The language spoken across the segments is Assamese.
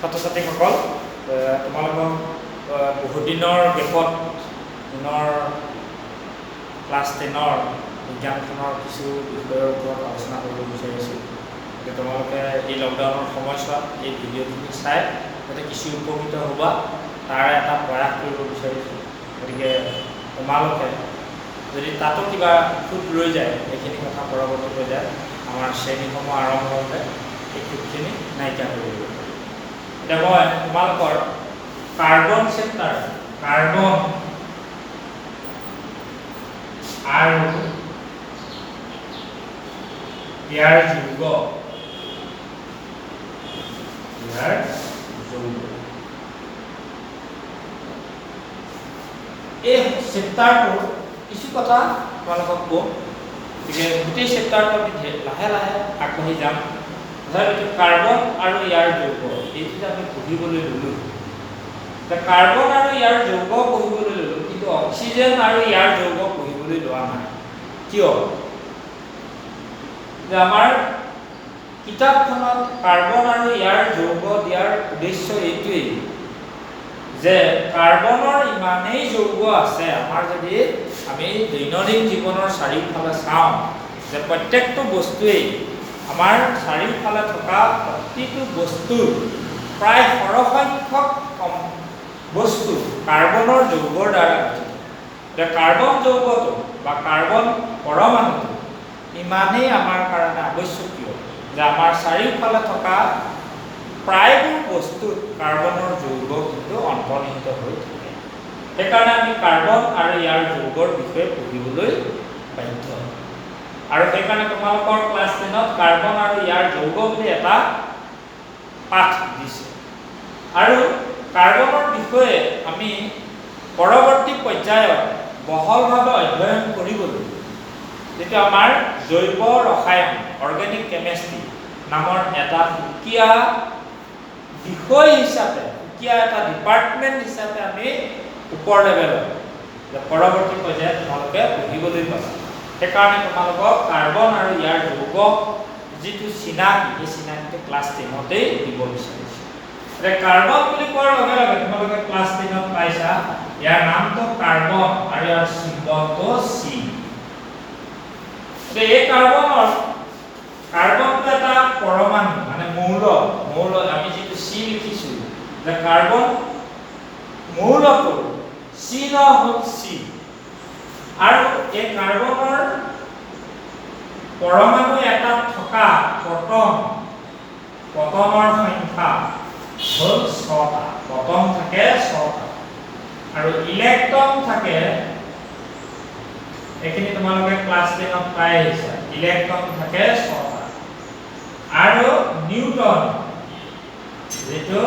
ছাত্ৰ ছাত্ৰীসকল তোমালোকক বহুত দিনৰ গেপত ক্লাছ 10ৰ বিজ্ঞানখনৰ কিছু বিষয়ৰ ওপৰত আলোচনা কৰিব বিচাৰিছোঁ। গতিকে তোমালোকে এই লকডাউনৰ সময়ছোৱাত এই ভিডিঅ'খিনি চাই যাতে কিছু উপকৃত হ'বা তাৰ এটা প্ৰয়াস কৰিব বিচাৰিছোঁ। গতিকে তোমালোকে যদি তাতো কিবা খুঁত ৰৈ যায় এইখিনি কথা পৰৱৰ্তী পৰ্যায়ত আমাৰ শ্ৰেণীসমূহ আৰম্ভ হ'লে এই খুঁতখিনি নাইকিয়া কৰিব পাৰি। এতিয়া মই তোমালোকৰ কাৰ্বন চেপ্টাৰ কাৰ্বন আৰু ইয়াৰ যৌগ এই চেপ্টাৰটোৰ কিছু কথা তোমালোকক কম। গতিকে গোটেই চেপ্টাৰটো আমি লাহে লাহে আগবাঢ়ি যাম। তথাপিতো কাৰ্বন আৰু ইয়াৰ যৌগ এইটো আমি পঢ়িবলৈ ল'লোঁ। কাৰ্বন আৰু ইয়াৰ যৌগ পঢ়িবলৈ ল'লোঁ, কিন্তু অক্সিজেন আৰু ইয়াৰ যৌগ পঢ়িবলৈ লোৱা নাই। কিয়? যে আমাৰ কিতাপখনত কাৰ্বন আৰু ইয়াৰ যৌগ দিয়াৰ উদ্দেশ্য এইটোৱেই যে কাৰ্বনৰ ইমানেই যৌগ আছে, আমাৰ যদি আমি দৈনন্দিন জীৱনৰ চাৰিওফালে চাওঁ যে প্ৰত্যেকটো বস্তুৱেই আমাৰ চাৰিওফালে থকা প্ৰতিটো বস্তুৰ প্ৰায় সৰহসংখ্যক বস্তু কাৰ্বনৰ যৌগৰ দ্বাৰা গঠিত। এতিয়া কাৰ্বন যৌগটো বা কাৰ্বন পৰমাণুটো ইমানেই আমাৰ কাৰণে আৱশ্যকীয় যে আমাৰ চাৰিওফালে থকা প্ৰায়বোৰ বস্তুত কাৰ্বনৰ যৌগ কিন্তু অন্তৰ্নিহিত হৈ থাকে। সেইকাৰণে আমি কাৰ্বন আৰু ইয়াৰ যৌগৰ বিষয়ে পঢ়িবলৈ বাধ্য। আৰু সেইকাৰণে তোমালোকৰ ক্লাছ 10ত কাৰ্বন আৰু ইয়াৰ যৌগ বুলি এটা পাঠ দিছে। আৰু কাৰ্বনৰ বিষয়ে আমি পৰৱৰ্তী পৰ্যায়ত বহলভাৱে অধ্যয়ন কৰিবলৈ যিটো আমাৰ জৈৱ ৰসায়ন অৰ্গেনিক কেমেষ্ট্ৰি নামৰ এটা সুকীয়া বিষয় হিচাপে, সুকীয়া এটা ডিপাৰ্টমেণ্ট হিচাপে আমি ওপৰ লেভেলত পৰৱৰ্তী পৰ্যায়ত তোমালোকে পঢ়িবলৈ পাবা। সেইকাৰণে তোমালোকক কাৰ্বন আৰু ইয়াৰ যৌগ যিটো চিনাকি, এই চিনাকিটো ক্লাছ 10তেই দিব বিচাৰিছোঁ। এতিয়া কাৰ্বন বুলি কোৱাৰ লগে লগে তোমালোকে ক্লাছ 10ত পাইছা ইয়াৰ নামটো কাৰ্বন আৰু ইয়াৰ চিম্বলটো চি। এই কাৰ্বনটো এটা পৰমাণু মানে মৌল আমি যিটো চি লিখিছো যে কাৰ্বন মৌলটো চিন হ'ল চি। আৰু এই কাৰ্বনৰ পৰমাণু এটাত থকা প্ৰটনৰ সংখ্যা হ'ল 6টা। প্ৰটন থাকে 6টা আৰু ইলেক্ট্ৰন থাকে, এইখিনি তোমালোকে ক্লাছ 10ত পাই আহিছা, ইলেক্ট্ৰন থাকে 6টা। আৰু নিউট্ৰন যিটো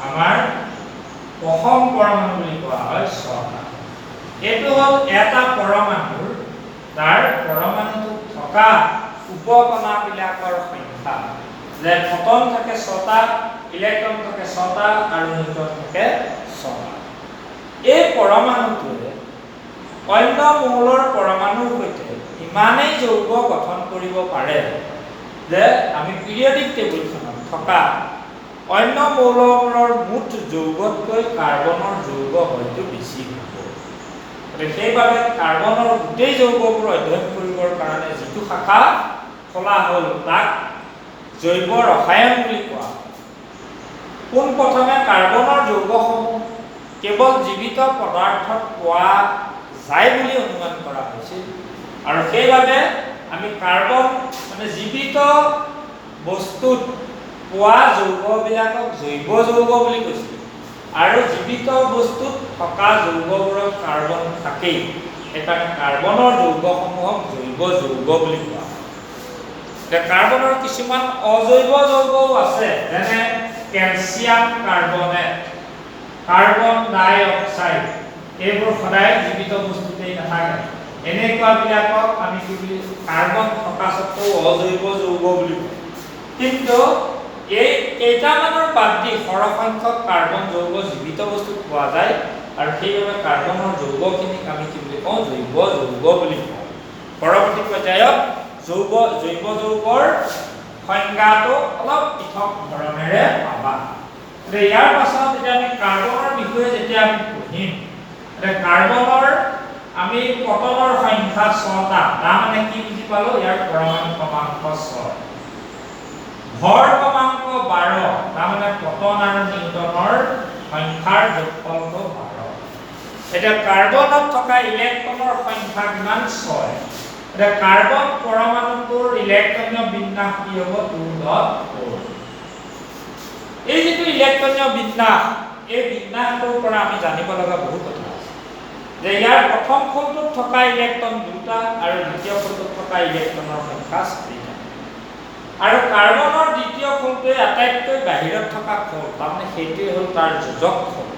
আমাৰ পৰম পৰমাণু বুলি কোৱা হয় 6টা। এইটো হ'ল এটা পৰমাণুৰ তাৰ পৰমাণুটোত থকা উপকণাবিলাকৰ সংখ্যা। যে প্ৰটন থাকে 6টা, ইলেক্ট্ৰন থাকে 6টা আৰু নিউট্ৰন থাকে 6টা। এই পৰমাণুটোৱে অন্য মৌলৰ পৰমাণুৰ সৈতে ইমানেই যৌগ গঠন কৰিব পাৰে যে আমি পিৰিয়ডিক টেবুলখনত থকা অন্য মৌলবোৰৰ মুঠ যৌগতকৈ কাৰ্বনৰ যৌগ হয়তো বেছি হ'ব। সেইবাবে কাৰ্বনৰ গোটেই যৌগবোৰ অধ্যয়ন কৰিবৰ কাৰণে যিটো শাখা খোলা হ'ল তাক জৈৱ ৰসায়ন বুলি কোৱা। পোনপ্ৰথমে কাৰ্বনৰ যৌগসমূহ কেৱল জীৱিত পদাৰ্থত পোৱা যায় বুলি অনুমান কৰা হৈছিল। আৰু সেইবাবে আমি কাৰ্বন মানে জীৱিত বস্তুত পোৱা যৌগবিলাকক জৈৱ যৌগ বুলি কৈছিল। আৰু জীৱিত বস্তুত থকা যৌগবোৰত কাৰ্বন থাকেই, সেইকাৰণে কাৰ্বনৰ যৌগসমূহক জৈৱ যৌগ বুলি কোৱা হয়। কাৰ্বনৰ কিছুমান অজৈৱ যৌগও আছে, যেনে কেলছিয়াম কাৰ্বনেট, কাৰ্বন ডাই অক্সাইড। এইবোৰ সদায় জীৱিত বস্তুতেই নাথাকে। এনেকুৱাবিলাকক আমি কি বুলি কাৰ্বন থকা স্বত্বেও অজৈৱ যৌগ বুলি কওঁ। কিন্তু এই কেইটামানৰ বাদ দি সৰহসংখ্যক কাৰ্বন যৌগ জীৱিত বস্তুত পোৱা যায় আৰু সেইবাবে কাৰ্বনৰ যৌগখিনিক আমি কি বুলি কওঁ জৈৱ যৌগ বুলি কওঁ। পৰৱৰ্তী পৰ্যায়ত জৈৱ যৌগৰ সংজ্ঞাটো অলপ পৃথক ধৰণেৰে পাবা। ইয়াৰ পাছত এতিয়া আমি কাৰ্বনৰ বিষয়ে যেতিয়া আমি পঢ়িম কাৰ্বনৰ আমি পটনৰ সংখ্যা 6টা তাৰ মানে কি বুজি পালো ইয়াৰ পৰমাণু ক্ৰমাংক 6 ভৰ ক্ৰমাংক 12 তাৰ মানে পটন আৰু নিউটনৰ সংখ্যাৰ যোগফলটো 12 এটা কাৰ্বনত থকা ইলেক্ট্ৰনৰ সংখ্যা কিমান 6 এটা কাৰ্বন পৰমাণুটোৰ ইলেক্ট্ৰনীয় বিন্যাস কি হ'ব 2.4 এই যেটো ইলেক্ট্ৰনীয় বিন্যাস এই বিন্যাসটোৰ পৰা আমি জানিব লগা বহুত কথা আছে যে ইয়াৰ প্ৰথম খণ্ডটোত থকা ইলেক্ট্ৰন দুটা আৰু দ্বিতীয় খণ্ডটোত থকা ইলেক্ট্ৰনৰ সংখ্যা 4টা আৰু কাৰ্বনৰ দ্বিতীয় খণ্ডটোৱে আটাইতকৈ বাহিৰত থকা খণ্ড তাৰমানে সেইটোৱে হ'ল তাৰ যোজক খণ্ড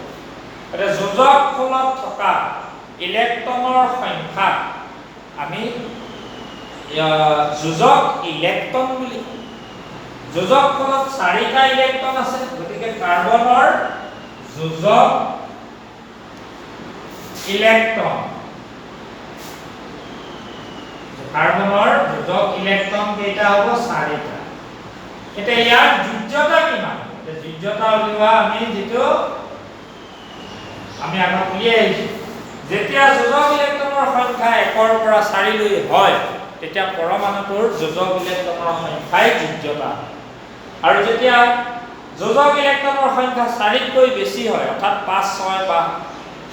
এটা যোজক খণ্ডত থকা ইলেক্ট্ৰনৰ সংখ্যা আমি যোজক ইলেক্ট্ৰন বুলি যোজক খণ্ডত 4টা ইলেক্ট্ৰন আছে গতিকে কাৰ্বনৰ যোজক ইলেক্ট্ৰন কাৰ্বনৰ যোজক ইলেক্ট্ৰন কেইটা হ'ব 4টা এতিয়া ইয়াৰ যোজ্যতা কিমান এতিয়া যোজ্যতা উলিওৱা আমি যেটো আমি আগত উলিয়াই আহিছো যেতিয়া যোজক ইলেক্ট্ৰনৰ সংখ্যা 1 ৰ পৰা 4 লৈ হয় তেতিয়া পৰমাণুটোৰ যোজক ইলেক্ট্ৰনৰ সংখ্যাই যোজ্যতা আৰু যেতিয়া যোজক ইলেক্ট্ৰনৰ সংখ্যা 4তকৈ বেছি হয় অৰ্থাৎ 5 6 বা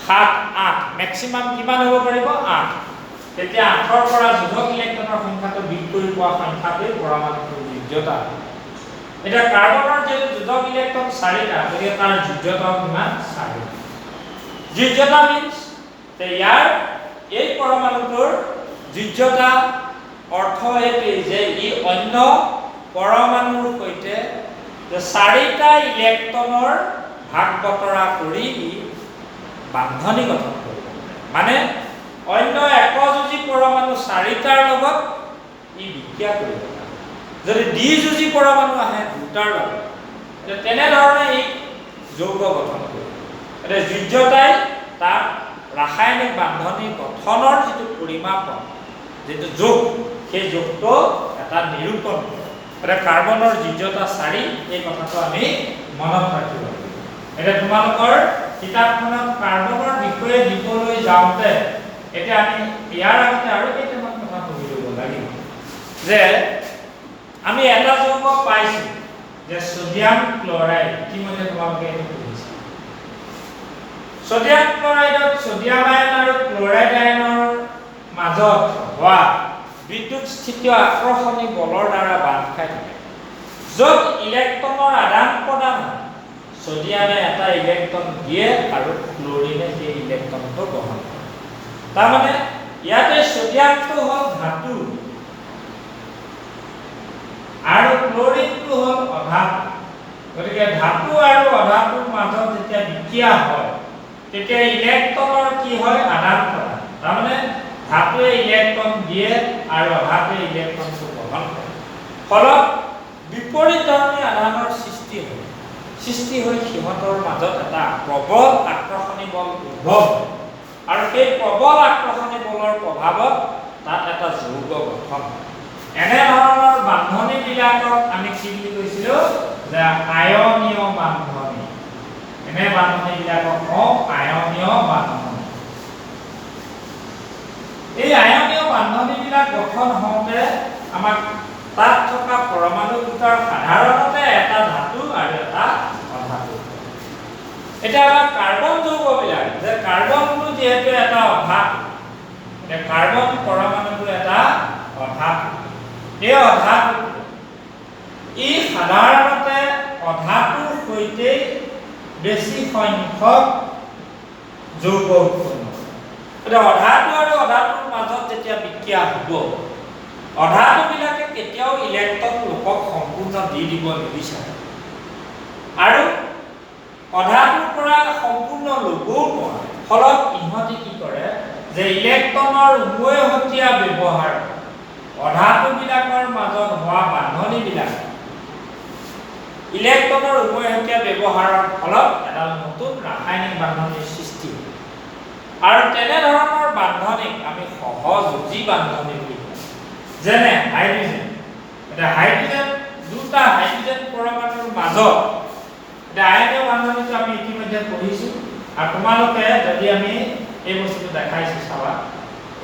7 8 ম্যাক্সিমাম কিমান হ'ব পাৰিব 8 তেতিয়া 8 ৰ পৰা যোজক ইলেক্ট্ৰনৰ সংখ্যাটো বিয়োগ কৰি পোৱা সংখ্যাটোই পৰমাণুটোৰ যোজ্যতা এটা কাৰ্বনৰ যে যোজক ইলেক্ট্ৰন 4টা গতিকে তাৰ যোজ্যতা কিমান 4 যোজ্যতা মিন্স তে ইয়াৰ এই পৰমাণুটোৰ যোজ্যতা অৰ্থ এটোই যে ই অন্য পৰমাণুৰ সৈতে যে 4টা ইলেক্ট্ৰনৰ ভাগ বতৰা কৰি বান্ধনী গঠন কৰিব মানে অন্য একযোজী পৰমাণু 4টাৰ লগত ই বিক্ৰিয়া কৰিব যদি দ্বিযোজী পৰমাণু আহে দুটাৰ লগত তেনে ধৰণে ই যৌগ গঠন কৰিব এটা যোজ্যতাই তাৰ ৰাসায়নিক বান্ধনী গঠনৰ যেটো পৰিমাপক যেটো যোগ সেই যোগটো এটা নিৰূপণ কৰে এটা কাৰ্বনৰ যোজ্যতা 4 এই কথাটো আমি মনত ৰাখিব লাগিব এটা তোমালোকৰ কিতাপখনত কাৰ্বনৰ বিষয়ে দিবলৈ যাওঁতে এতিয়া আমি ইয়াৰ আগতে আৰু কেইটামান কথা পঢ়ি ল'ব লাগিব যে আমি এটা যৌগ পাইছো যে সোডিয়াম ক্লৰাইড ইতিমধ্যে তোমালোকে এইটো পঢ়িছা সোডিয়াম ক্লৰাইডত সোডিয়াম আয়ন আৰু ক্লৰাইড আয়নৰ মাজত হোৱা বিদ্যুৎ স্থিতীয় আকৰ্ষণী বলৰ দ্বাৰা বান্ধ খাই থাকে য'ত ইলেক্ট্ৰনৰ আদান প্ৰদান হয় সোডিয়ামে এটা ইলেক্ট্ৰন দিয়ে আৰু ক্লৰিনে সেই ইলেক্ট্ৰনটো গ্ৰহণ কৰে তাৰ মানে ইয়াতে সোডিয়ামটো হ'ল ধাতু আৰু ক্লৰিনটো হ'ল অধাতু গতিকে ধাতু আৰু অধাতুৰ মাজত যেতিয়া বিক্ৰিয়া হয় তেতিয়া ইলেক্ট্ৰনৰ কি হয় আদান প্ৰদান তাৰ মানে ধাতুৱে ইলেক্ট্ৰন দিয়ে আৰু অধাতুৱে ইলেক্ট্ৰনটো গ্ৰহণ কৰে ফলত বিপৰীত ধৰণে আধানৰ সৃষ্টি হৈ সিহঁতৰ মাজত এটা প্ৰবল আকৰ্ষণী বল উদ্ভৱ হয় আৰু সেই প্ৰবল আকৰ্ষণী বলৰ প্ৰভাৱত তাত এটা যৌগ গঠন হয় এনে ধৰণৰ বান্ধনী বিলাকক আমি কি বুলি কৈছিলো যে আয়নীয় বান্ধনী এনে বান্ধনী বিলাকক আয়নীয় বান্ধনী এই আয়নীয় বান্ধনী বিলাক গঠন হওঁতে আমাক তাত থকা পৰমাণু দুটাৰ সাধাৰণতে এটা ধাতু আৰু এটা অধাতু এটা আমাৰ কাৰ্বন যৌগ বিলাক যে কাৰ্বনটো যেহেতু এটা অধাতু এটা কাৰ্বন পৰমাণুটো এটা অধাতু এই অধাতু ই সাধাৰণতে অধাতুৰ সৈতে বেছি সংখ্যক যৌগ উৎপন্ন কৰে অধাতু আৰু অধাতুৰ মাজত যেতিয়া বিক্ৰিয়া হ'ব অধাতু বিলাকে কেতিয়াও ইলেক্ট্ৰন লোকক সম্পূৰ্ণ দি দিব নিবিচাৰে আৰু অধাতুৰ পৰা সম্পূৰ্ণ ল'বও নোৱাৰে ফলত ইহঁতে কি কৰে যে ইলেক্ট্ৰনৰ উভয়হতীয়া ব্যৱহাৰ অধাতু বিলাকৰ মাজত হোৱা বান্ধনী বিলাক ইলেক্ট্ৰনৰ উভয়হতীয়া ব্যৱহাৰৰ ফলত এটা নতুন ৰাসায়নিক বান্ধনীৰ সৃষ্টি হয় আৰু তেনে ধৰণৰ বান্ধনীক আমি সহযোজী বান্ধনী বুলি কওঁ যেনে হাইড্ৰোজেন এটা হাইড্ৰোজেন দুটা হাইড্ৰোজেন পৰমাণুৰ মাজত আয়নীয় বান্ধনীটো আমি ইতিমধ্যে পঢ়িছো আৰু তোমালোকে যদি আমি এই বস্তুটো দেখাইছো চাবা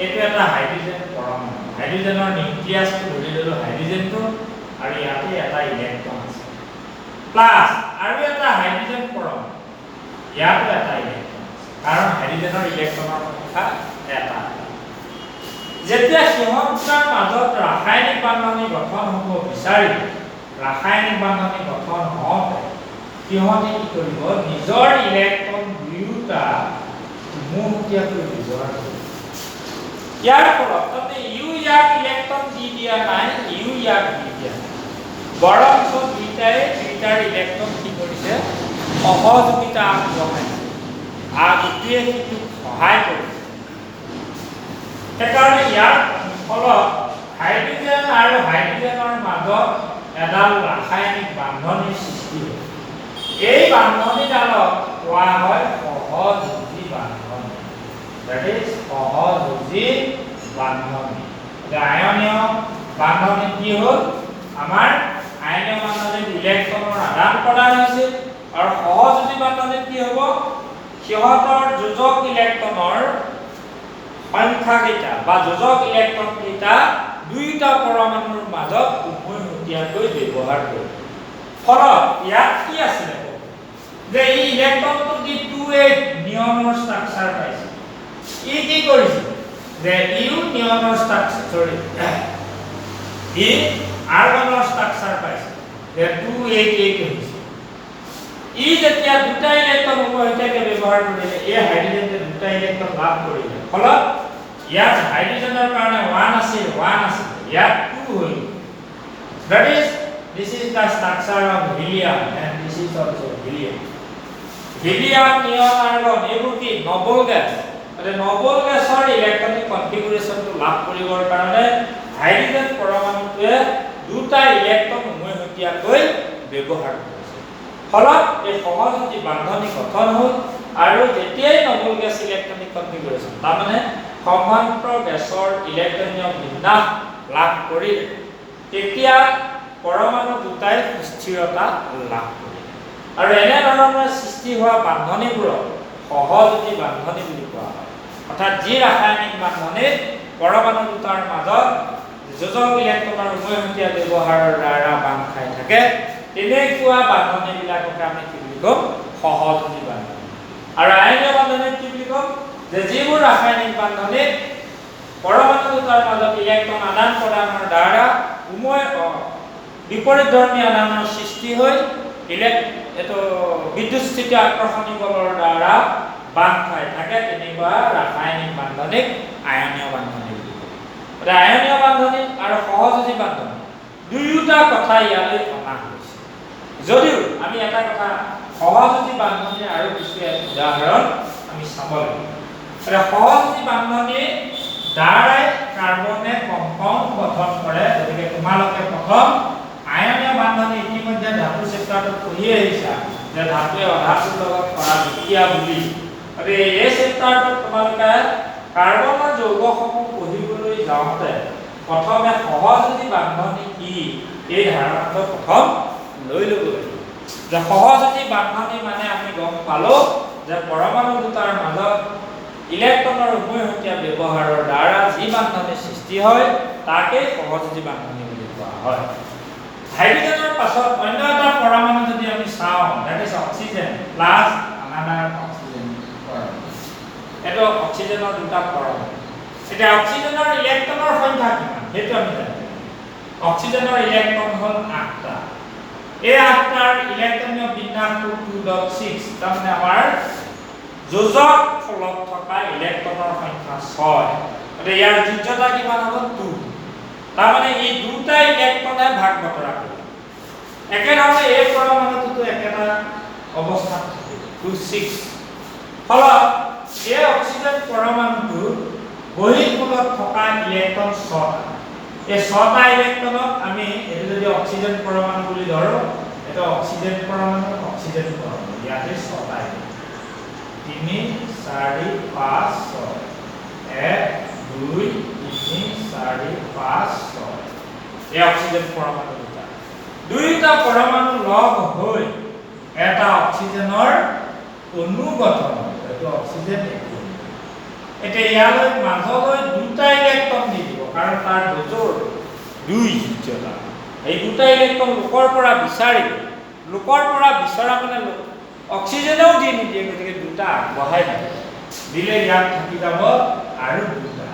এইটো এটা হাইড্ৰোজেন পৰমাণু হাইড্ৰোজেনৰ নিউক্লিয়াছটো ধৰি ললো হাইড্ৰোজেনটো আৰু ইয়াতে এটা ইলেক্ট্ৰন আছে প্লাস আৰু এটা হাইড্ৰোজেন পৰমাণু ইয়াতে এটা ইলেক্ট্ৰন আছে কাৰণ হাইড্ৰোজেনৰ ইলেক্ট্ৰনৰ সংখ্যা এটা যেতিয়া সিহঁতৰ মাজত ৰাসায়নিক বান্ধনী গঠন হ'ব বিচাৰি ৰাসায়নিক বান্ধনী গঠন হওঁতে সিহঁতে কি কৰিব নিজৰ ইলেক্ট্ৰন দুয়োটা মুহূৰ্তীয়াকৈ ব্যৱহাৰ কৰিব ইয়াৰ ফলত তাতে ইউ ইয়াক ইলেক্ট্ৰন দি দিয়া নাই ইউ ইয়াক দি দিয়া বৰঞ্চ দুইটাৰ ইলেক্ট্ৰন কি কৰিছে সহযোগিতা আগবঢ়াইছে আৰু ইটোৱে সিটোক সহায় কৰিছে সেইকাৰণে ইয়াৰ ফলত হাইড্ৰোজেন আৰু হাইড্ৰোজেনৰ মাজত এডাল ৰাসায়নিক বান্ধনীৰ সৃষ্টি হয় এই বান্ধনীডালক কোৱা হয় সহযোগী বান্ধনী that is সহযোগী বান্ধনী আয়নীয় বান্ধনী কি হ'ল আমাৰ আয়নীয় বান্ধনীত ইলেক্ট্ৰনৰ আদান প্ৰদান হৈছে আৰু সহযোগী বান্ধনীত কি হ'ব সিহঁতৰ যোজক ইলেক্ট্ৰনৰ সংখ্যা কেইটা বা যোজক ইলেক্ট্ৰন কেইটা দুইটা পৰমাণুৰ মাজত উমৈহতীয়াকৈ ব্যৱহাৰ কৰে ফলত ইয়াত কি আছিল যে এই ইলেক্ট্ৰনটো দি 2a নিয়নৰ ষ্ট্ৰাকচাৰ পাইছে ই কি কৰিছে যে ইউ নিয়নৰ ষ্ট্ৰাকচাৰ ই আৰ্গনৰ ষ্ট্ৰাকচাৰ পাইছে যে 2a হৈছে ই যেতিয়া দুটা ইলেক্ট্ৰন উমৈহতীয়াকৈ ব্যৱহাৰ কৰিলে এই হাইড্ৰোজেনে দুটা ইলেক্ট্ৰন লাভ কৰিলে ফলত ইয়াত হাইড্ৰোজেনৰ কাৰণে 1 আছিল ইয়াত 2 হ'ল that is this is the structure of helium and this is also helium helium neon argon এইবোৰ কি নবল গ্যাস আৰু নবল গ্যাসৰ ইলেক্ট্ৰনিক কনফিগাৰেশনটো লাভ কৰিবৰ কাৰণে হাইড্ৰোজেন পৰমাণুটোৱে দুটা ইলেক্ট্ৰন উমৈহতীয়াকৈ ব্যৱহাৰ কৰিছে ফলত এই সহযোগী বান্ধনী গঠন হ'ল আৰু যেতিয়াই নবল গ্যাস ইলেক্ট্ৰনিক কনফিগাৰেশন তাৰমানে সমান্তৰাল গ্যাসৰ ইলেক্ট্ৰনীয় বিন্যাস লাভ কৰিলে তেতিয়া পৰমাণু দুটাই স্থিৰতা লাভ কৰে আৰু এনে ধৰণৰ সৃষ্টি হোৱা বান্ধনীবোৰক সহযোগী বান্ধনী বুলি কোৱা হয় অৰ্থাৎ যি ৰাসায়নিক বান্ধনীত পৰমাণু দুটাৰ মাজত যোজক ইলেক্ট্ৰনৰ উমৈহতীয়া ব্যৱহাৰৰ দ্বাৰা বান্ধ খাই থাকে তেনেকুৱা বান্ধনীবিলাকক আমি কি বুলি কম সহযোগী বান্ধনী আৰু আয়নীয় বান্ধনীত কি বুলি কম যে যিবোৰ ৰাসায়নিক বান্ধনীত পৰমাণু দুটাৰ মাজত ইলেক্ট্ৰন আদান প্ৰদানৰ দ্বাৰা বিপৰীত ধৰ্মী আদানৰ সৃষ্টি হৈ এটো বিদ্যুৎস্থিতি আকৰ্ষণী বলৰ দ্বাৰা বান্ধ খাই থাকে তেনেকুৱা ৰাসায়নিক বান্ধনীক আয়নীয় বান্ধনী বুলি কয় আয়নীয় বান্ধনী আৰু সহযোগী বান্ধনী দুয়োটা কথা ইয়ালৈ অনা হৈছে যদিও আমি এটা কথা সহযোগী বান্ধনী আৰু কিছু উদাহৰণ আমি চাব লাগিব সহযোগী বান্ধনী দ্বাৰাই কাৰ্বনে কম্পাউণ্ড গঠন কৰে গতিকে তোমালোকে প্ৰথম আয়নীয় বান্ধনী ইতিমধ্যে ধাতু চেপ্টাৰটো পঢ়ি আহিছা যে ধাতুৱে অধাতুৰ লগত কৰা বিক্ৰিয়া বুলি আৰু এই চেপ্টাৰটোত তোমালোকে কাৰ্বনৰ যৌগসমূহ পঢ়িবলৈ যাওঁতে প্ৰথমে সহযোগী বান্ধনী কি এই ধাৰণাটো প্ৰথম লৈ ল'ব লাগিব যে সহযোগী বান্ধনী মানে আমি গম পালো যে পৰমাণু দুটাৰ মাজত ইলেক্ট্ৰনৰ উমৈহতীয়া ব্যৱহাৰৰ দ্বাৰা যি বান্ধনী সৃষ্টি হয় তাকে সহযোগী বান্ধনী বুলি কোৱা হয় হাইড্ৰোজেনৰ পাছত অন্য এটা পৰমাণু যদি আমি চাওঁ that is oxygen plus another oxygen এটো অক্সিজেনৰ দুটা পৰমাণু এটা অক্সিজেনৰ ইলেক্ট্ৰনৰ সংখ্যা কিমান হেতু আমি জানো অক্সিজেনৰ ইলেক্ট্ৰন হ'ল 8টা এই 8টাৰ ইলেক্ট্ৰনীয় বিন্যাসটো 2.6 তাৰমানে আমাৰ যোজক ফলত থকা ইলেক্ট্ৰনৰ সংখ্যা 6 আৰু ইয়াৰ যোজ্যতা কিমান হ'ব 2 তাৰমানে এই দুটা ইলেক্ট্ৰনে ভাগ বতৰা কৰে একেধৰণে এই পৰমাণুটো একেটা অৱস্থাত থাকে 2.6 ফলত এই অক্সিজেন পৰমাণুটো বহিঃমূলত থকা ইলেক্ট্ৰন 6টা এই 6টা ইলেক্ট্ৰনক আমি এটো যদি অক্সিজেন পৰমাণু বুলি ধৰো এটা অক্সিজেন পৰমাণু ইয়াতে 6টা 3 4 5 6 1 2 3 4 5 6 এই অক্সিজেন পৰমাণু দুটা পৰমাণু লগ হৈ এটা অক্সিজেনৰ অণু গঠন এইটো অক্সিজেন এইটো এটা ইয়ালৈ মাজলৈ দুটা ইলেক্ট্ৰন দি দিব কাৰণ তাৰ ডোজৰ 2 যোজ্যতা এই দুটা ইলেক্ট্ৰন লোকৰ পৰা বিচাৰিব লোকৰ পৰা বিচৰা মানে অক্সিজেনও দি নিদিয়ে গতিকে দুটা বহাই দিলে ইয়াত থাকি যাব আৰু দুটা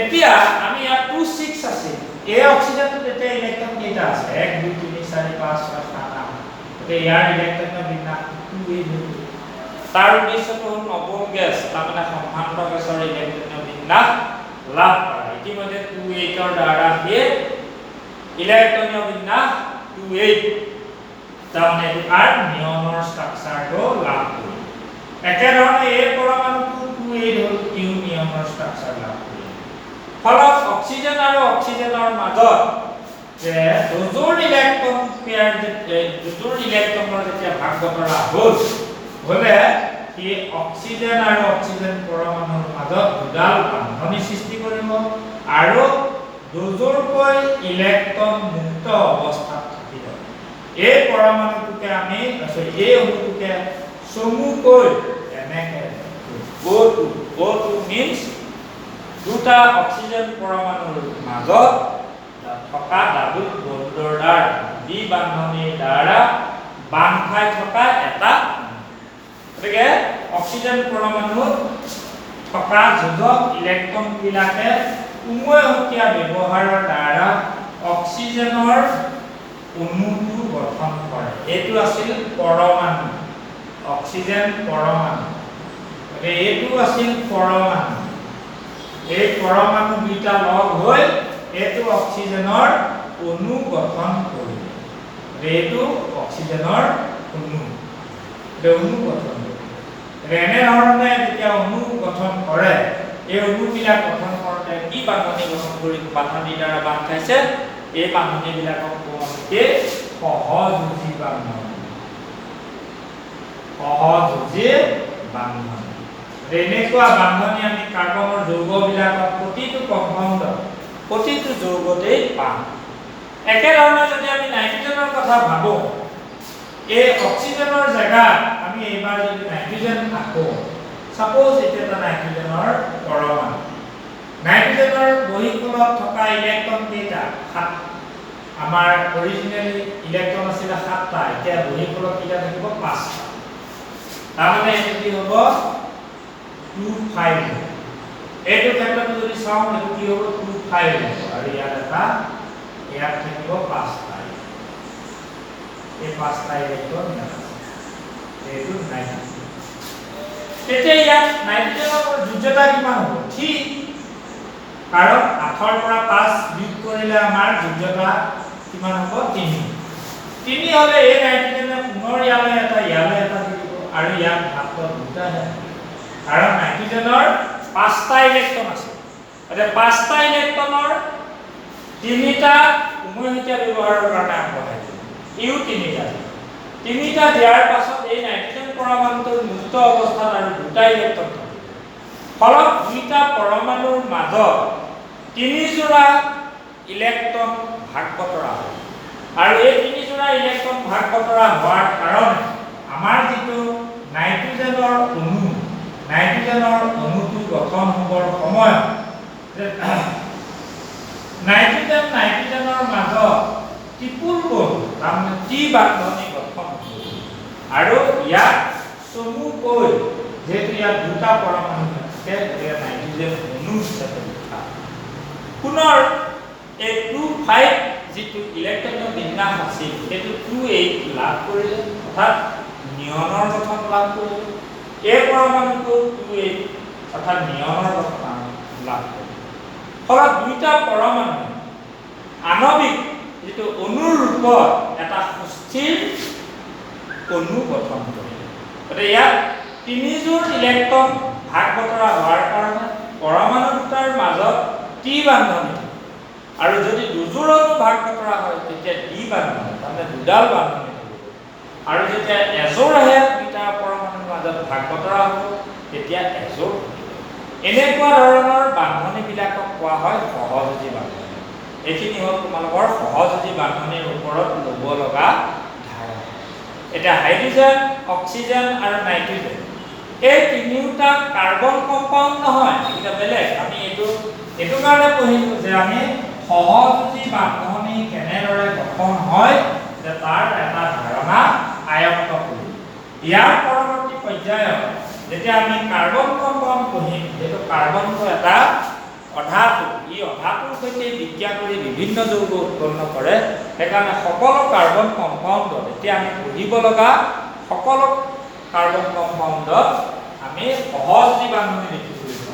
এতিয়া আমি ইয়াত 2 6 আছে এই অক্সিজেনটো এটা ইলেক্ট্ৰন কেইটা আছে 1 2 3 4 5 6 7 8 তে ইয়াৰ ইলেক্ট্ৰনৰ বিন্যাস 2 তাৰ উদ্দেশ্যটো হ'ল নবম গেছ তাৰমানে সম্ভান্ত গেছৰ ইলেক্ট্ৰনৰ বিন্যাস লাভ কৰা ইতিমধ্যে 28 ৰ দ্বাৰা দিয়ে ইলেক্ট্ৰনৰ বিন্যাস 28 তাৰমানে আৰ নিয়নৰ ষ্ট্ৰাকচাৰটো লাভ কৰি একেধৰণে এই পৰমাণুটো 28 হ'ল ইউ নিয়নৰ ষ্ট্ৰাকচাৰ লাভ কৰি ফলত অক্সিজেন আৰু অক্সিজেনৰ মাজত যে দুজোৰ ইলেক্ট্ৰন পেয়াৰ দুজোৰ ইলেক্ট্ৰনৰ যেতিয়া ভাগ বতৰা হলে কি অক্সিজেন আৰু অক্সিজেন পৰমাণুৰ মাজত দুডাল বান্ধনি সৃষ্টি কৰিব আৰু দুজোৰকৈ ইলেক্ট্ৰন মুক্ত অৱস্থাত থাকিব এই পৰমাণুটোকে আমি এই অণুটোকে চমুকৈ এনেকে O2 means দুটা অক্সিজেন পৰমাণুৰ মাজত থকা ডাবল বন্ডৰ দ্বাৰা দ্বি বান্ধনিৰ দ্বাৰা বান্ধ খাই থকা এটা গতিকে অক্সিজেন পৰমাণুত থকা যোজক ইলেক্ট্ৰন বিলাকে উমৈহতীয়া ব্যৱহাৰৰ দ্বাৰা অক্সিজেনৰ অণুটো গঠন কৰে এইটো আছিল পৰমাণু অক্সিজেন পৰমাণু এইটো আছিল পৰমাণু এই পৰমাণু দুটা লগ হৈ এইটো অক্সিজেনৰ অণু গঠন কৰিলে এইটো অক্সিজেনৰ অণু গঠন এনে ধৰণে যেতিয়া অণু গঠন কৰে এই অণুবিলাক গঠন কৰোঁতে কি বান্ধনি গঠন কৰি বান্ধনিৰ দ্বাৰা বান্ধ খাইছে এই বান্ধনিবিলাকক কোৱা হয় সহযোজী বান্ধনি এনেকুৱা বান্ধনি আমি কাৰ্বনৰ যৌগবিলাকত প্ৰতিটো কম্পাউণ্ডত প্ৰতিটো যৌগতেই পাম একেধৰণে যদি আমি নাইট্ৰজেনৰ কথা ভাবো এই অক্সিজেনৰ জায়গাত আমি এবাৰ যদি নাইট্ৰজেন থাকো সাপোজ এটা নাইট্ৰজেনৰ পৰমাণু নাইট্ৰজেনৰ বহিঃকোণত থকা ইলেক্ট্ৰন কেইটা 7 আমাৰ অৰিজিনালি ইলেক্ট্ৰন আছিল 7টা এতিয়া বহিঃকোণত কেইটা থাকিব 5টা তাৰমানে এটো কি হ'ব 2 5 এইটো ক্ষেত্ৰত যদি চাওঁ এটো কি হ'ব 2 5 আৰু ইয়াত থাকিব 5টা এই 5টা ইলেক্ট্ৰন এইটো নাইট্ৰজেন তেতিয়া ইয়াত নাইট্ৰজেনৰ যোজ্যতা কিমান হ'ব ঠিক কাৰণ 8 পৰা 5 যোগ কৰিলে আমাৰ যোজ্যতা কিমান হ'ব 3 হলে এই নাইট্ৰজেনে পুনৰ ইয়ালৈ এটা দিব আৰু ইয়াত মাত্ৰ দুটা কাৰণ নাইট্ৰজেনৰ 5টা ইলেক্ট্ৰন আছে এতিয়া 5টা ইলেক্ট্ৰনৰ 3টা উমৈহতীয়া ব্যৱহাৰৰ কাৰণে আগবঢ়াই ইউ 3টা দিয়াৰ পাছত এই নাইট্ৰজেন পৰমাণুটোৰ মুক্ত অৱস্থাত আৰু দুটা ইলেক্ট্ৰন থাকে ফলত দুটা পৰমাণুৰ মাজত 3 জোড়া ইলেক্ট্ৰন ভাগ বতৰা হয় আৰু এই 3 জোড়া ইলেক্ট্ৰন ভাগ বতৰা হোৱাৰ কাৰণে আমাৰ যেটো নাইট্ৰজেনৰ অণুটো গঠন হ'বৰ সময়ত নাইট্ৰজেনৰ মাজত ত্ৰিপুল বন্ধ তাৰমানে টি বান্ধনি গঠন আৰু ইয়াত চমুকৈ যেহেতু ইয়াত দুটা পৰমাণু থাকে গতিকে নাইট্ৰজেন অণু হিচাপে পুনৰ এই 2 5 যেটো ইলেক্ট্ৰনৰ বিন্যাস আছিল সেইটো 2 8 লাভ কৰিলে অৰ্থাৎ নিয়নৰ গঠন লাভ কৰিলে এই পৰমাণুটো 2 8 অৰ্থাৎ নিয়নৰ গঠন লাভ কৰিলে ফলত দুইটা পৰমাণু আণবিক যেটো অণুৰ ৰূপত এটা সুস্থিৰ অণু গঠন কৰিলে গতিকে ইয়াত 3 জোৰ ইলেক্ট্ৰন ভাগ বতৰা হোৱাৰ কাৰণে পৰমাণু দুটাৰ মাজত টি বান্ধনি আৰু যদি দুজোৰ অণু ভাগ বতৰা হয় তেতিয়া ডি বান্ধনি মানে দুডাল বান্ধনি আৰু যেতিয়া এজোৰ আহে দুটা পৰমাণুৰ মাজত ভাগ বতৰা হ'ব তেতিয়া এজোৰ এনেকুৱা ধৰণৰ বান্ধনিবিলাকক কোৱা হয় সহযোজী বান্ধনি এইখিনি হ'ল তোমালোকৰ সহযোজী বান্ধনিৰ ওপৰত ল'ব লগা ধাৰণা এটা হাইড্ৰোজেন, অক্সিজেন আৰু নাইট্ৰোজেন এই তিনিটা কাৰ্বন কম্পাউণ্ড নহয়, এটা বেলেগ। আমি এইটো কাৰণে পঢ়িলো যে আমি সহযোজী বান্ধনি কেনেদৰে গঠন হয় যে তাৰ এটা ধাৰণা আয়ত্ত কৰিম। ইয়াৰ পৰৱৰ্তী পৰ্যায়ত যেতিয়া আমি কাৰ্বন কম্পাউণ্ড পঢ়িম, যেটো কাৰ্বনটো এটা অধাতু, এই অধাতুৰ সৈতে বিক্ৰিয়া কৰি বিভিন্ন যৌগ উৎপন্ন কৰে। সেইকাৰণে সকলো কাৰ্বন কম্পাউণ্ডত এতিয়া আমি পঢ়িব লগা সকলো কাৰ্বন কম্পাউণ্ডত আমি সহযোজী বান্ধনি লিখিব লাগিব।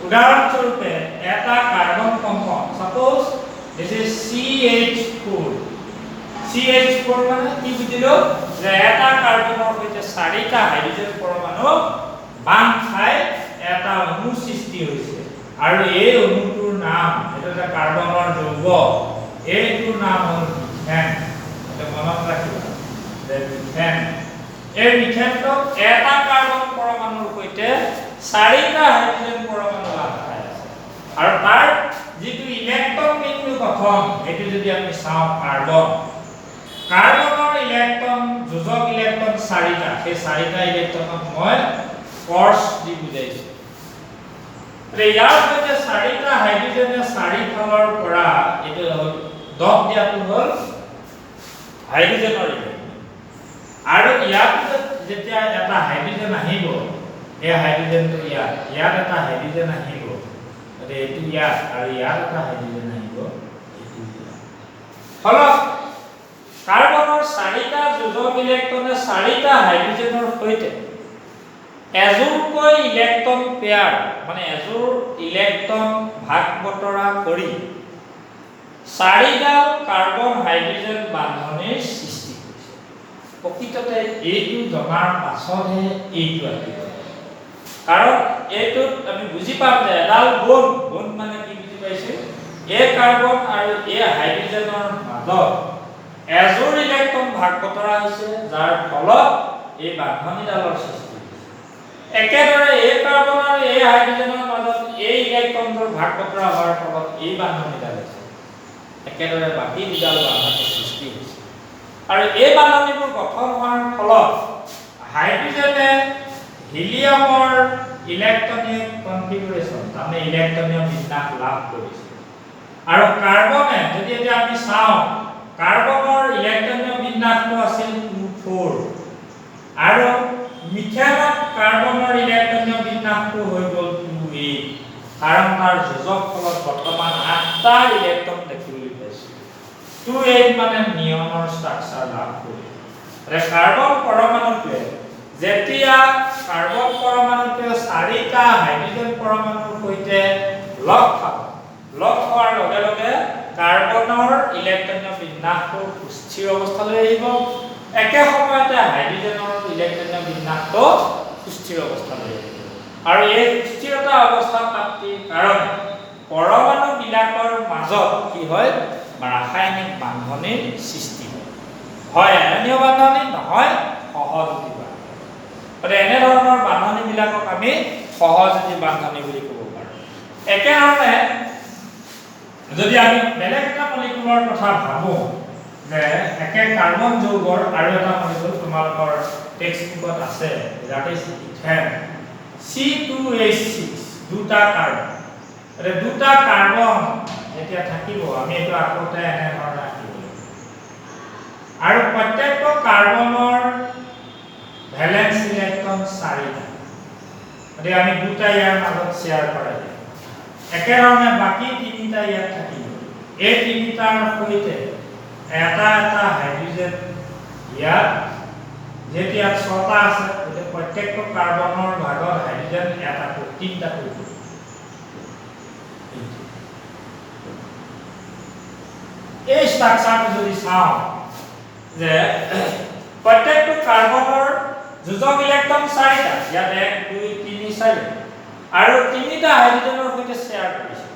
উদাহৰণস্বৰূপে এটা carbon compound, suppose this is CH4। CH4 মানে কি বুজিলো যে এটা কাৰ্বনৰ সৈতে 4টা হাইড্ৰোজেন পৰমাণু বান্ধ খাই এটা অণু সৃষ্টি হৈছে আৰু এই অণুটোৰ নাম, এটা কাৰ্বনৰ যৌগ, এইটোৰ নাম হ'ল মিথেন। এটা মনত ৰাখিবা যে মিথেন। এই মিথেনটো এটা কাৰ্বন পৰমাণুৰ সৈতে 4টা হাইড্ৰোজেন পৰমাণু বান্ধ খাই আছে আৰু তাৰ যিটো ইলেক্ট্ৰন বিন্দু গঠন, এইটো যদি আমি চাওঁ কাৰ্বনৰ ইলেক্ট্ৰন, যোজক ইলেক্ট্ৰন 4টা, সেই 4টা ইলেক্ট্ৰনক মই ফৰ্চ দি বুজাইছো। ইয়াৰ সৈতে 4টা হাইড্ৰোজেনে 4 ফালৰ পৰা এইটো দব দিয়াটো হ'ল হাইড্ৰোজেনৰ ইলেক্ট্ৰন আৰু ইয়াত যেতিয়া এটা হাইড্ৰোজেন আহিব, এই হাইড্ৰোজেনটো ইয়াত এটা হাইড্ৰোজেন আহিব, এইটো ইয়াত আৰু ইয়াত এটা হাইড্ৰোজেন আহিব, এইটো ফলত কাৰ্বনৰ 4টা যোজক ইলেক্ট্ৰনে 4টা হাইড্ৰোজেনৰ সৈতে এযোৰকৈ ইলেক্ট্ৰন পেয়াৰ, মানে এযোৰ ইলেক্ট্ৰন ভাগ বতৰা কৰি 4ডাল কাৰ্বন হাইড্ৰোজেন বান্ধনিৰ সৃষ্টি কৰিছে। প্ৰকৃততে এইটো জনাৰ পাছতহে এইটো আহিব, কাৰণ এইটোত আমি বুজি পাম যে এডাল বন মানে কি বুজি পাইছে, এই কাৰ্বন আৰু এই হাইড্ৰোজেনৰ মাজত এযোৰ ইলেক্ট্ৰন ভাগ বতৰা হৈছে, যাৰ ফলত এই বান্ধনিডালৰ সৃষ্টি হৈছে। একেদৰে এই কাৰ্বন আৰু এই হাইড্ৰোজেনৰ মাজত এই ইলেক্ট্ৰনটোৰ ভাগ বতৰা হোৱাৰ ফলত এই বান্ধনিডাল হৈছে। একেদৰে বাকী দুডাল বান্ধনিৰ সৃষ্টি হৈছে আৰু এই বান্ধনিবোৰ গঠন হোৱাৰ ফলত হাইড্ৰোজেনে হিলিয়ামৰ ইলেক্ট্ৰনিক কনফিগাৰেশ্যন, তাৰমানে ইলেক্ট্ৰনীয় বিন্যাস লাভ কৰিছে। আৰু কাৰ্বনে যদি এতিয়া আমি চাওঁ, কাৰ্বনৰ ইলেক্ট্ৰনীয় বিন্যাসটো আছিল 2,4 আৰু মিথেনত কাৰ্বনৰ ইলেক্ট্ৰনীয় বিন্যাসটো হৈ গ'ল 2,8, কাৰণ তাৰ যোজক ফলত বৰ্তমান 8টা ইলেক্ট্ৰন দেখিবলৈ পাইছো। 2,8 মানে নিয়নৰ ষ্ট্ৰাকচাৰ লাভ কৰি কাৰ্বন পৰমাণুটোৱে যেতিয়া কাৰ্বন পৰমাণুটোৱে 4টা হাইড্ৰোজেন পৰমাণুৰ সৈতে লগ হোৱাৰ লগে লগে কাৰ্বনৰ ইলেক্ট্ৰনীয় বিন্যাসটো সুস্থিৰ অৱস্থালৈ আহিব, একে সময়তে হাইড্ৰোজেনৰ ইলেক্ট্ৰনীয় বিন্যাসটো সুস্থিৰ অৱস্থালৈ আহিব আৰু এই সুস্থিৰতা অৱস্থা প্ৰাপ্তিৰ কাৰণে পৰমাণুবিলাকৰ মাজত কি হয়, ৰাসায়নিক বান্ধনিৰ সৃষ্টি হয়, আয়নীয় বান্ধনি নহয় সহযোগী বান্ধনি। এনে ধৰণৰ বান্ধনিবিলাকক আমি সহযোগী বান্ধনি বুলি ক'ব পাৰোঁ। একেধৰণে যদি আমি বেলেগ এটা মলিকুলৰ কথা ভাবো, যে একে কাৰ্বন যৌগৰ আৰু এটা মলিকুল তোমালোকৰ টেক্সটবুকত আছে, দ্যাট ইজ ইথেন, C2H6, দুটা কাৰ্বন। দুটা কাৰ্বন যেতিয়া থাকিব, আমি এইটো আগতে এনে ধৰণে ৰাখিব আৰু প্ৰত্যেকটো কাৰ্বনৰ ভ্যালেন্স ইলেক্ট্ৰন 4টা, গতিকে আমি দুটা ইয়াৰ মাজত শ্বেয়াৰ কৰা যায়। একেধৰণে বাকী 3টা ইয়াত থাকিব, এই 3টাৰ সৈতে এটা হাইড্ৰোজেন ইয়াত, যেতিয়া 6টা আছে, গতিকে প্ৰত্যেকটো কাৰ্বনৰ ভাগত হাইড্ৰোজেন এটা 3টা কৰিব। এই ষ্ট্ৰাকচাৰটো যদি চাওঁ যে প্ৰত্যেকটো কাৰ্বনৰ যোজক ইলেক্ট্ৰন 4টা, ইয়াত 1 2 3 4 আৰু 3টা হাইড্ৰোজেনৰ সৈতে শ্বেয়াৰ কৰিছে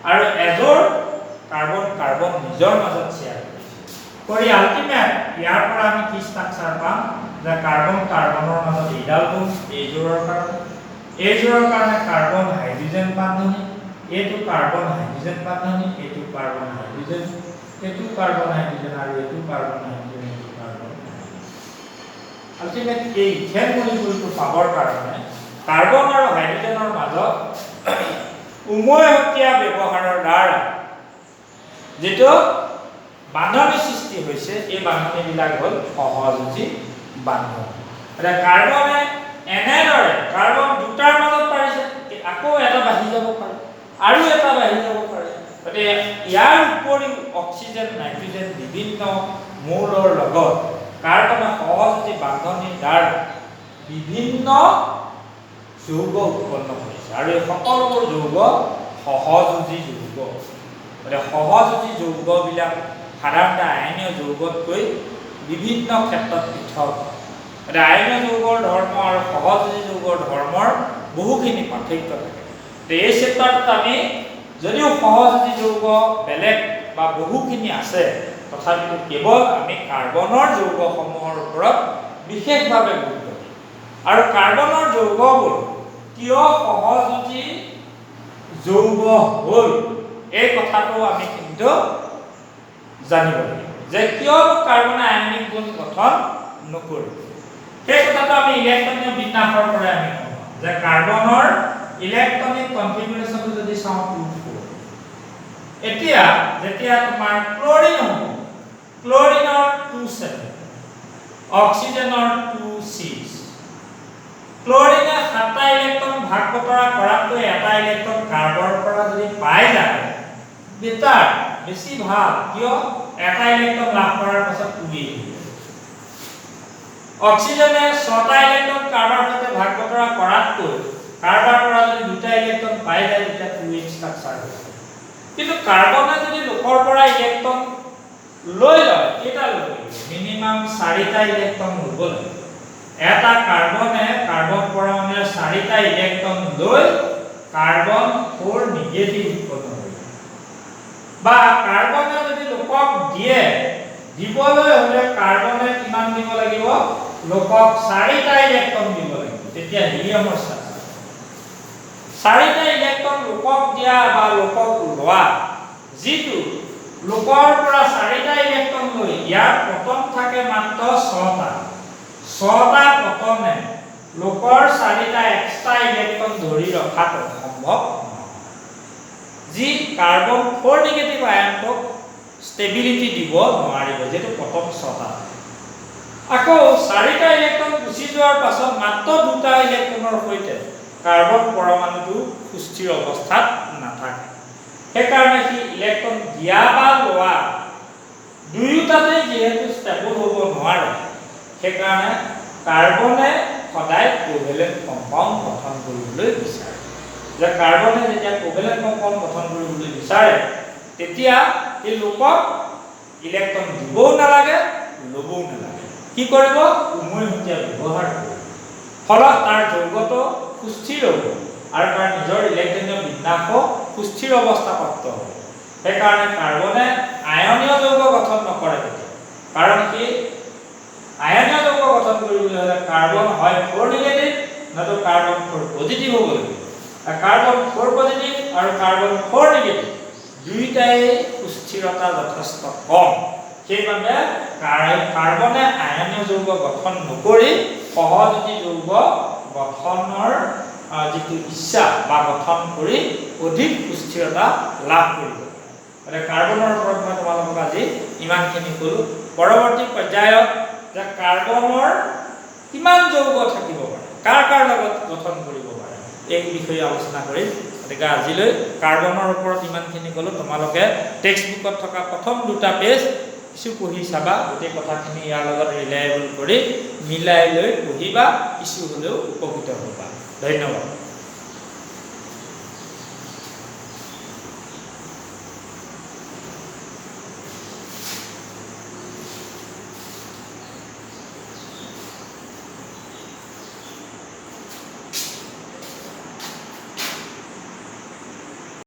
আৰু এযোৰ কাৰ্বন নিজৰ মাজত শ্বেয়াৰ কৰিছে কৰি আল্টিমেট ইয়াৰ পৰা আমি কি ষ্ট্ৰাকচাৰ পাম, যে কাৰ্বনৰ মাজত এইডাল বন, এইযোৰৰ কাৰণে কাৰ্বন হাইড্ৰোজেন বান্ধনি, এইটো কাৰ্বন হাইড্ৰোজেন বান্ধনি, এইটো কাৰ্বন হাইড্ৰোজেন, এইটো কাৰ্বন হাইড্ৰোজেন আৰু এইটো কাৰ্বন হাইড্ৰোজেন, এইটো কাৰ্বন হাইড্ৰোজেন। আলটিমেট এই ইথেন মলিকুলটো পাবৰ কাৰণে কাৰ্বন আৰু হাইড্ৰজেনৰ মাজত উমৈহতীয়া ব্যৱহাৰৰ দ্বাৰা যেটো বান্ধনী সৃষ্টি হৈছে এই বান্ধনীবিলাক হ'ল সহযোজী বান্ধনী। এটা কাৰ্বনে এনেদৰে কাৰ্বন দুটাৰ মাজত পাৰিছে আকৌ এটা বাঢ়ি যাব পাৰে আৰু এটা বাঢ়ি যাব পাৰে। গতিকে ইয়াৰ উপৰিও অক্সিজেন নাইট্ৰজেন বিভিন্ন মৌলৰ লগত কাৰ্বনে সহযোজী বান্ধনীৰ দ্বাৰা বিভিন্ন যৌগ উৎপন্ন কৰিছে আৰু এই সকলোবোৰ যৌগ সহযোজী যৌগ। গতিকে সহযোজী যৌগবিলাক সাধাৰণতে আয়নীয় যৌগতকৈ বিভিন্ন ক্ষেত্ৰত পৃথক। এতিয়া আয়নীয় যৌগৰ ধৰ্ম আৰু সহযোজী যৌগৰ ধৰ্মৰ বহুখিনি পাৰ্থক্য থাকে। এই চেপ্টাৰটোত আমি যদিও সহযোজী যৌগ বেলেগ বা বহুখিনি আছে তথাপিও কেৱল আমি কাৰ্বনৰ যৌগসমূহৰ ওপৰত বিশেষভাৱে গুৰুত্ব দিম আৰু কাৰ্বনৰ যৌগবোৰ কিয় সহযোজী যৌগ হ'ল এই কথাটো আমি কিন্তু জানিব লাগিব যে কিয় কাৰ্বনে আয়নিক বন্ড গঠন নকৰে। সেই কথাটো আমি ইলেক্ট্ৰনিক বিন্যাসৰ পৰা আমি কম যে কাৰ্বনৰ ইলেক্ট্ৰনিক কনফিগাৰেশনটো যদি চাওঁ 2 4 এতিয়া যেতিয়া তোমাৰ ক্লোৰিন হ'ব ক্লোৰিনৰ 2 7 অক্সিজেনৰ 2 6 ক্লোৰিনে 7টা ইলেক্ট্ৰন ভাগ বতৰা কৰাতকৈ এটা ইলেক্ট্ৰন কাৰ্বনৰ পৰা যদি পাই যায় বেটাৰ বেছি ভাল কিয় এটা ইলেক্ট্ৰন লাভ কৰাৰ পাছত 2 অক্সিজেনে 6টা ইলেক্ট্ৰন কাৰ্বনৰ সৈতে ভাগ বতৰা কৰাতকৈ কাৰ্বনৰ পৰা যদি 2টা ইলেক্ট্ৰন পাই যায় তেতিয়া 2h ষ্ট্ৰাকচাৰ হয়। কিন্তু কাৰ্বনে যদি লোকৰ পৰা ইলেক্ট্ৰন লৈ লয় কেইটা ল'ব মিনিমাম 4টা ইলেক্ট্ৰন ল'ব লাগে। এটা কাৰ্বনে কাৰ্বন পৰমাণুৰ 4টা ইলেক্ট্ৰন লৈ কাৰ্বন 4 নিগেটিভ উৎপন্ন কৰে বা কাৰ্বনে যদি লোকক দিয়ে দিবলৈ হলে কাৰ্বনে কিমান দিব লাগিব লোকক 4টা ইলেক্ট্ৰন দিব লাগিব তেতিয়া হিলিয়ামৰ ষ্ট্ৰাকচাৰ 4টা ইলেক্ট্ৰন লোকক দিয়া বা লোকক লোৱা যিটো লোকৰ পৰা 4টা ইলেক্ট্ৰন লৈ ইয়াৰ প্ৰথম থাকে মাত্ৰ 6টা প্ৰথমে লোকৰ 4টা এক্সট্ৰা ইলেক্ট্ৰন ধৰি ৰখাটো সম্ভৱ নহয় যি কাৰ্বন 4 নিগেটিভ আয়নক ষ্টেবিলিটি দিব নোৱাৰিব যেটো প্ৰথম 6টা আকৌ 4টা ইলেক্ট্ৰন গুচি যোৱাৰ পাছত মাত্ৰ 2টা ইলেক্ট্ৰনৰ সৈতে কাৰ্বন পৰমাণুটো সুস্থিৰ অৱস্থাত নাথাকে। সেইকাৰণে কি ইলেক্ট্ৰন দিয়া বা লোৱা দুয়োটাতে যেহেতু ষ্টেবল হ'ব নোৱাৰে সেইকাৰণে কাৰ্বনে সদায় কোভেলেন্ট কম্পাউণ্ড গঠন কৰিবলৈ বিচাৰে। যে কাৰ্বনে যেতিয়া কোভেলেন্ট কম্পাউণ্ড গঠন কৰিবলৈ বিচাৰে তেতিয়া এই লোকক ইলেক্ট্ৰন দিবও নালাগে ল'বও নালাগে কি কৰিব উমৈহতীয়া ব্যৱহাৰ কৰিব ফলত তাৰ যৌগটো সুস্থিৰ হ'ব আৰু তাৰ নিজৰ ইলেক্ট্ৰনীয় বিন্যাস সুস্থিৰ অৱস্থা প্ৰাপ্ত হ'ব। সেইকাৰণে কাৰ্বনে আয়নীয় যৌগ গঠন নকৰে কাৰণ কি আয়নীয় যৌগ গঠন কৰিবলৈ হলে কাৰ্বন হয় 4 নিগেটিভ নতো কাৰ্বন 4 পজিটিভ হ'ব লাগিব। কাৰ্বন 4 পজিটিভ আৰু কাৰ্বন 4 নিগেটিভ দুইটাই সুস্থিৰতা যথেষ্ট কম সেইবাবে কাৰ্বনে আয়নীয় যৌগ গঠন নকৰি সহযোজী যৌগ গঠনৰ যিটো ইচ্ছা বা গঠন কৰি অধিক সুস্থিৰতা লাভ কৰিব। মানে কাৰ্বনৰ ওপৰত মই তোমালোকক আজি ইমানখিনি ক'লো। পৰৱৰ্তী পৰ্যায়ত যে কাৰ্বনৰ কিমান যৌগ থাকিব পাৰে কাৰ লগত গঠন কৰিব পাৰে এই বিষয়ে আলোচনা কৰিম। গতিকে আজিলৈ কাৰ্বনৰ ওপৰত ইমানখিনি ক'লো। তোমালোকে টেক্সট বুকত থকা প্ৰথম 2টা পেজ কিছু পঢ়ি চাবা গোটেই কথাখিনি ইয়াৰ লগত ৰিলায়েবল কৰি মিলাই লৈ পঢ়িবা কিছু হ'লেও উপকৃত হ'বা। ধন্যবাদ।